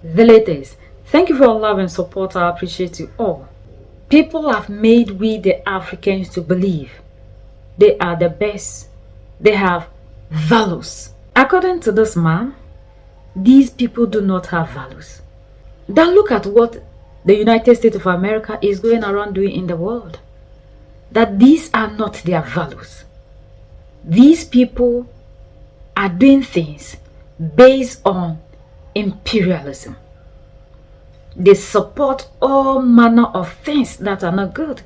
The latest. Thank you for all love and support. I appreciate you all. People have made we the Africans to believe they are the best. They have values. According to this man, these people do not have values. Then look at what the United States of America is going around doing in the world. That these are not their values. These people are doing things based on imperialism. They support all manner of things that are not good.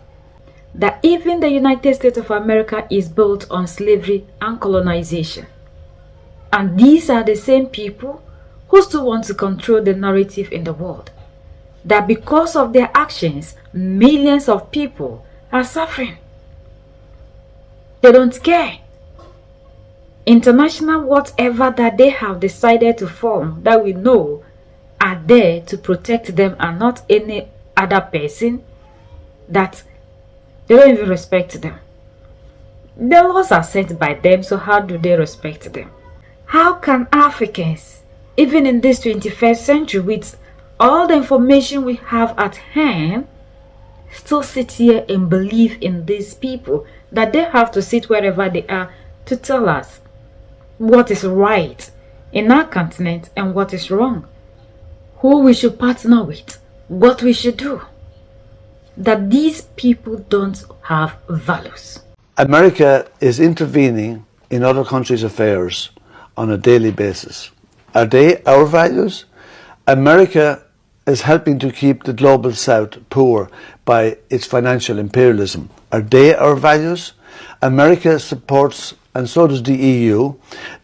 That even the United States of America is built on slavery and colonization. And these are the same people who still want to control the narrative in the world. That because of their actions, millions of people are suffering. They don't care. International whatever that they have decided to form that we know are there to protect them and not any other person, that they don't even respect them. The laws are set by them, so how do they respect them? How can Africans, even in this 21st century with all the information we have at hand, still sit here and believe in these people that they have to sit wherever they are to tell us what is right in our continent and what is wrong, who we should partner with, what we should do? That these people don't have values. America is intervening in other countries' affairs on a daily basis. Are they our values? America is helping to keep the global south poor by its financial imperialism. Are they our values? America supports, and so does the EU,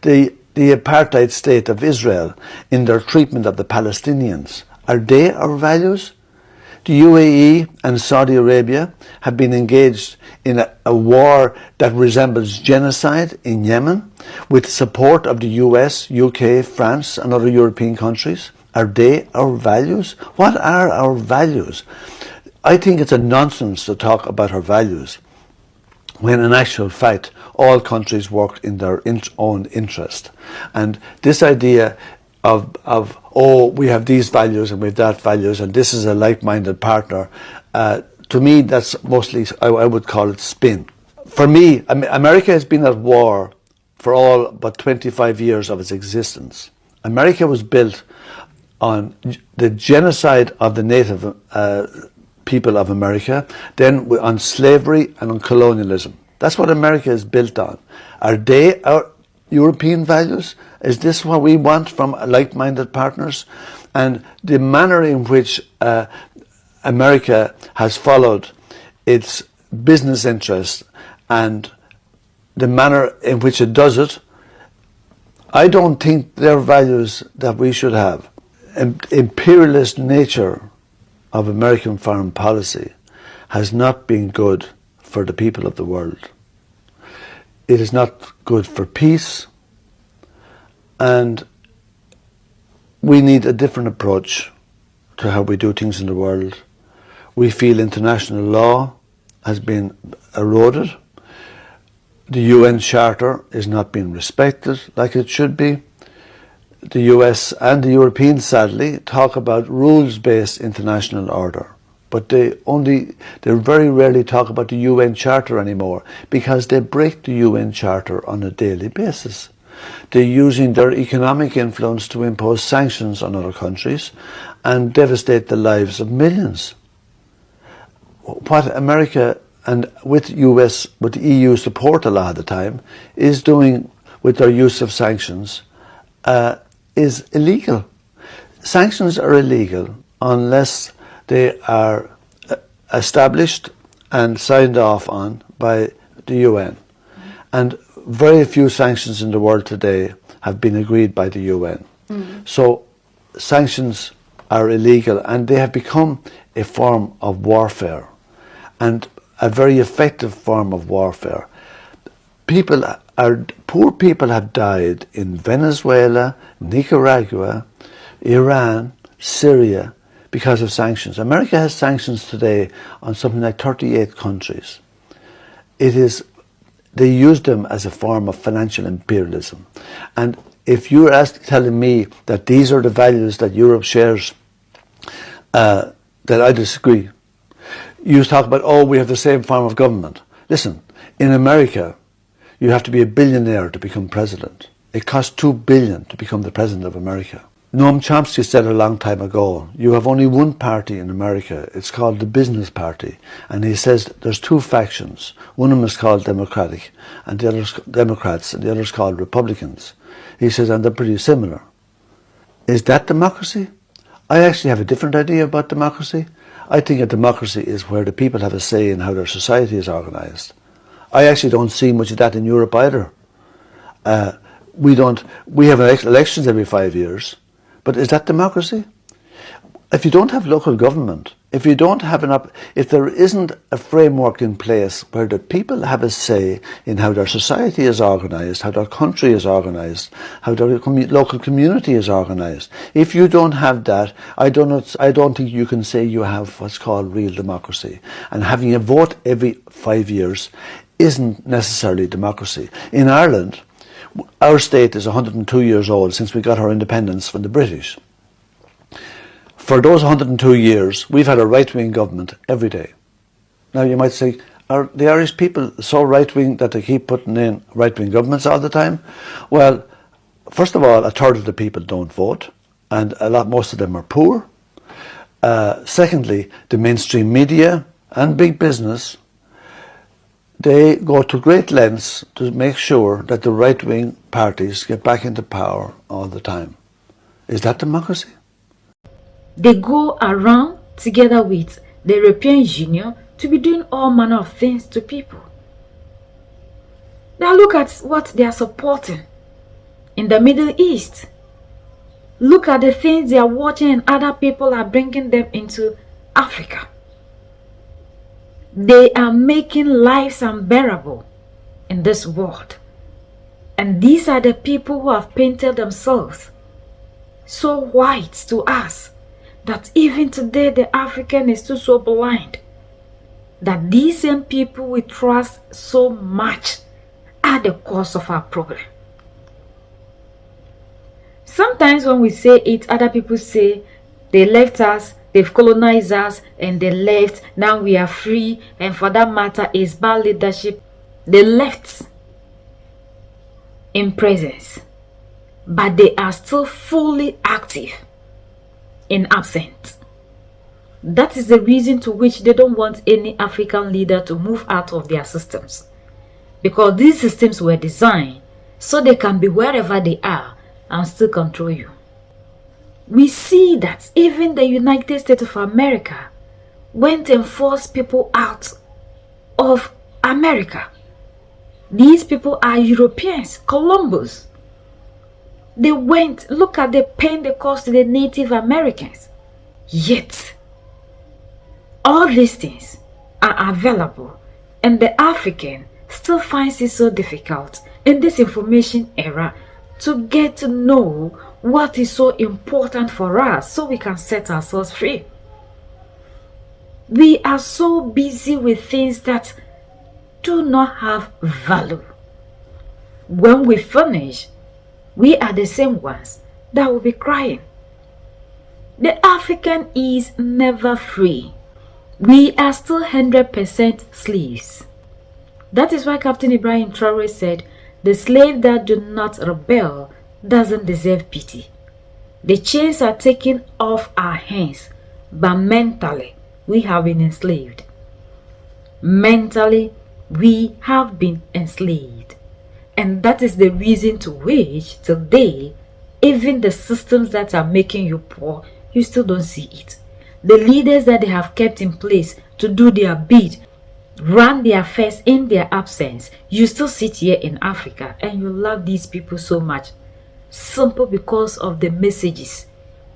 the apartheid state of Israel in their treatment of the Palestinians. Are they our values? The UAE and Saudi Arabia have been engaged in a war that resembles genocide in Yemen with support of the US, UK, France and other European countries. Are they our values? What are our values? I think it's a nonsense to talk about our values when in actual fact all countries work in their own interest. And this idea of oh, we have these values and we have that values and this is a like-minded partner, to me that's mostly, I would call it spin. For me, America has been at war for all but 25 years of its existence. America was built on the genocide of the native people of America, then on slavery and on colonialism. That's what America is built on. Are they our European values? Is this what we want from like-minded partners? And the manner in which America has followed its business interests and the manner in which it does it, I don't think they're values that we should have. Imperialist nature of American foreign policy has not been good for the people of the world. It is not good for peace, and we need a different approach to how we do things in the world. We feel international law has been eroded. The UN Charter is not being respected like it should be. The US and the Europeans, sadly, talk about rules-based international order, but they very rarely talk about the UN Charter anymore because they break the UN Charter on a daily basis. They're using their economic influence to impose sanctions on other countries and devastate the lives of millions. What America and with the EU support a lot of the time is doing with their use of sanctions is illegal. Sanctions are illegal unless they are established and signed off on by the UN. And very few sanctions in the world today have been agreed by the UN. So sanctions are illegal and they have become a form of warfare, and a very effective form of warfare. Poor people have died in Venezuela, Nicaragua, Iran, Syria because of sanctions. America has sanctions today on something like 38 countries. They use them as a form of financial imperialism. And if you're telling me that these are the values that Europe shares, that I disagree. You talk about, oh, we have the same form of government. Listen, in America, you have to be a billionaire to become president. It costs $2 billion to become the president of America. Noam Chomsky said a long time ago, you have only one party in America. It's called the Business Party. And he says there's two factions. One of them is called Democratic, and the other's Democrats, and the other's called Republicans. He says, and they're pretty similar. Is that democracy? I actually have a different idea about democracy. I think a democracy is where the people have a say in how their society is organised. I actually don't see much of that in Europe either. We have elections every 5 years. But is that democracy? If you don't have local government, if you don't have if there isn't a framework in place where the people have a say in how their society is organised, how their country is organised, how their local community is organised, if you don't have that, I don't think you can say you have what's called real democracy. And having a vote every 5 years isn't necessarily democracy. In Ireland, our state is 102 years old since we got our independence from the British. For those 102 years, we've had a right-wing government every day. Now you might say, are the Irish people so right-wing that they keep putting in right-wing governments all the time? Well, first of all, a third of the people don't vote, and most of them are poor. Secondly, the mainstream media and big business, they go to great lengths to make sure that the right-wing parties get back into power all the time. Is that democracy? They go around together with the European Union to be doing all manner of things to people. Now look at what they are supporting in the Middle East. Look at the things they are watching and other people are bringing them into Africa. They are making lives unbearable in this world. And these are the people who have painted themselves so white to us that even today the African is still so blind that these same people we trust so much are the cause of our problem. Sometimes when we say it, other people say they left us, they've colonized us, and they left, now we are free, and for that matter, it's bad leadership. They left in presence, but they are still fully active in absence. That is the reason to which they don't want any African leader to move out of their systems, because these systems were designed so they can be wherever they are and still control you. We see that even the United States of America went and forced people out of America. These people are Europeans, Columbus. They went, look at the pain they caused to the Native Americans. Yet, all these things are available, and the African still finds it so difficult in this information era to get to know what is so important for us so we can set ourselves free. We are so busy with things that do not have value. When we finish, we are the same ones that will be crying. The African is never free. We are still 100% slaves. That is why Captain Ibrahim Traore said, the slave that do not rebel doesn't deserve pity. The chains are taken off our hands, but mentally we have been enslaved. Mentally we have been enslaved. And that is the reason to which today, even the systems that are making you poor, you still don't see it. The leaders that they have kept in place to do their bid, run their affairs in their absence, you still sit here in Africa and you love these people so much. Simple because of the messages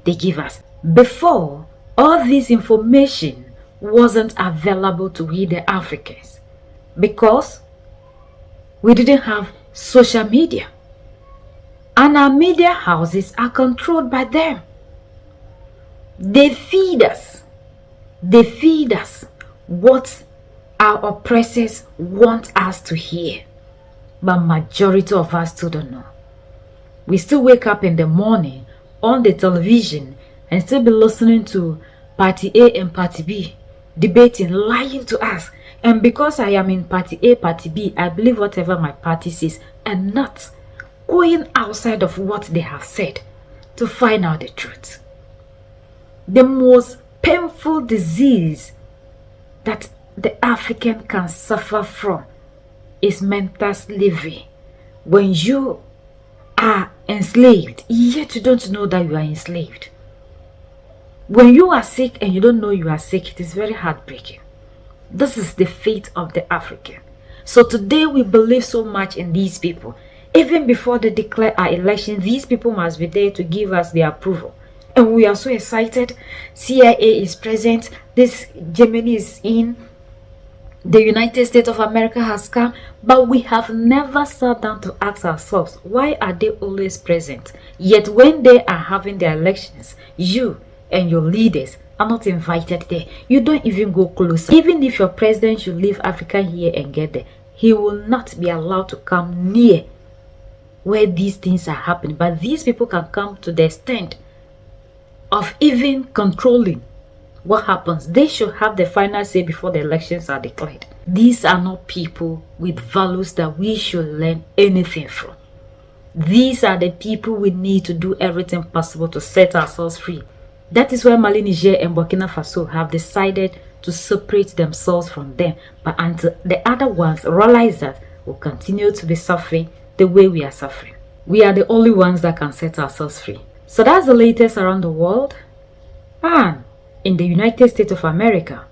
they give us. Before, all this information wasn't available to we the Africans because we didn't have social media. And our media houses are controlled by them. They feed us. They feed us what our oppressors want us to hear. But majority of us still don't know. We still wake up in the morning on the television and still be listening to Party A and Party B debating, lying to us. And because I am in Party A, Party B, I believe whatever my party says and not going outside of what they have said to find out the truth. The most painful disease that the African can suffer from is mental slavery. When you are enslaved, yet you don't know that you are enslaved. When you are sick and you don't know you are sick, it is very heartbreaking. This is the fate of the African. So today we believe so much in these people. Even before they declare our election, these people must be there to give us their approval. And we are so excited. CIA is present. This Germany is in. The United States of America has come. But we have never sat down to ask ourselves, why are they always present? Yet when they are having their elections, you and your leaders are not invited there. You don't even go closer. Even if your president should leave Africa here and get there, he will not be allowed to come near where these things are happening. But these people can come to the extent of even controlling what happens. They should have the final say before the elections are declared. These are not people with values that we should learn anything from. These are the people we need to do everything possible to set ourselves free. That is why Mali, Niger, and Burkina Faso have decided to separate themselves from them. But until the other ones realize that, we'll continue to be suffering the way we are suffering. We are the only ones that can set ourselves free. So that's the latest around the world. And in the United States of America,